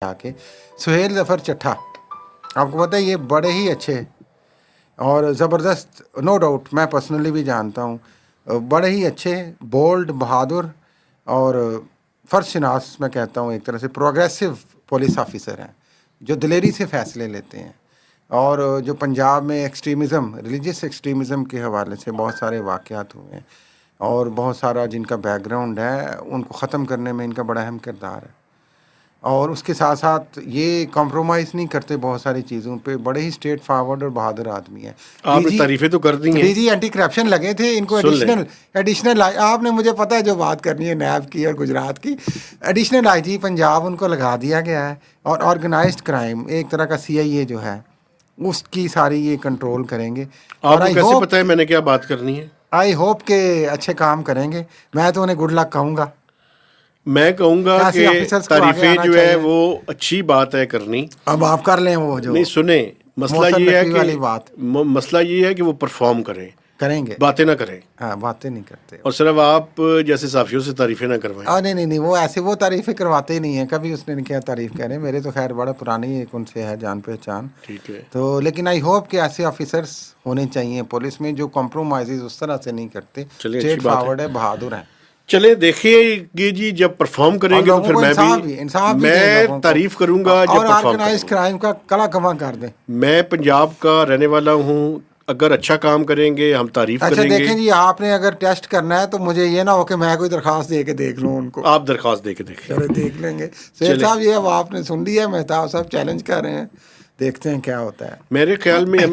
के सुहेल ज़फ़र चट्ठा, आपको पता है ये बड़े ही अच्छे और ज़बरदस्त, नो डाउट मैं पर्सनली भी जानता हूँ, बड़े ही अच्छे, बोल्ड, बहादुर और फ़र्शनास, मैं कहता हूँ एक तरह से प्रोग्रेसिव पुलिस ऑफिसर हैं जो दिलेरी से फ़ैसले लेते हैं। और जो पंजाब में एक्सट्रीमिज़म, रिलीजियस एक्सट्रीमिज़म के हवाले से बहुत सारे वाक़यात हुए हैं और बहुत सारा जिनका बैकग्राउंड है उनको ख़त्म करने में इनका बड़ा अहम किरदार है। और उसके साथ साथ ये कॉम्प्रोमाइज़ नहीं करते बहुत सारी चीज़ों पे, बड़े ही स्ट्रेट फॉरवर्ड और बहादुर आदमी है। आपने तारीफें तो कर दी हैं। डीजी एंटी करप्शन लगे थे, इनको एडिशनल आपने, मुझे पता है जो बात करनी है नैब की और गुजरात की, एडिशनल आईजी पंजाब उनको लगा दिया गया है। और ऑर्गेनाइज्ड क्राइम एक तरह का CIA जो है उसकी सारी ये कंट्रोल करेंगे। और आपको कैसे पता है मैंने क्या बात करनी है? आई होप के अच्छे काम करेंगे। मैं तो उन्हें गुड लक कहूँगा। मैं कहूँगा कि तारीफें जो है वो अच्छी बात है करनी। अब आप कर लें वो जो नहीं, सुने, मसला ये है बात, मसला ये है कि वो परफॉर्म करेंगे, बातें ना करें। हाँ, बातें नहीं करते और सिर्फ आप जैसे साफियों से तारीफें ना करवाएं। नहीं, वो ऐसे वो तारीफें करवाते ही नहीं है, कभी उसने नहीं क्या तारीफ करें। मेरे तो खैर बड़ा पुरानी एक उनसे है जान पहचान, ठीक है। तो लेकिन आई होप कि ऐसे ऑफिसर्स होने चाहिए पुलिस में जो कॉम्प्रोमाइज़ उस तरह से नहीं करते, स्ट्रेट फॉरवर्ड है, बहादुर हैं। चले देखिए जी, जब परफॉर्म करेंगे तो फिर मैं तारीफ करूंगा जब और ऑर्गेनाइज्ड क्राइम का कला कमा कर दें। मैं पंजाब का रहने वाला हूँ, अगर अच्छा काम करेंगे हम तारीफ करेंगे। देखें जी, आपने अगर टेस्ट करना है तो मुझे ये ना हो कि मैं कोई दरखास्त दे के देख लूँ उनको। आप दरखास्त दे के देखें। चलो देख लेंगे। शेर साहब, ये अब आपने सुन लिया, मेहताब साहब चैलेंज कर रहे हैं, देखते हैं क्या होता है। मेरे ख्याल में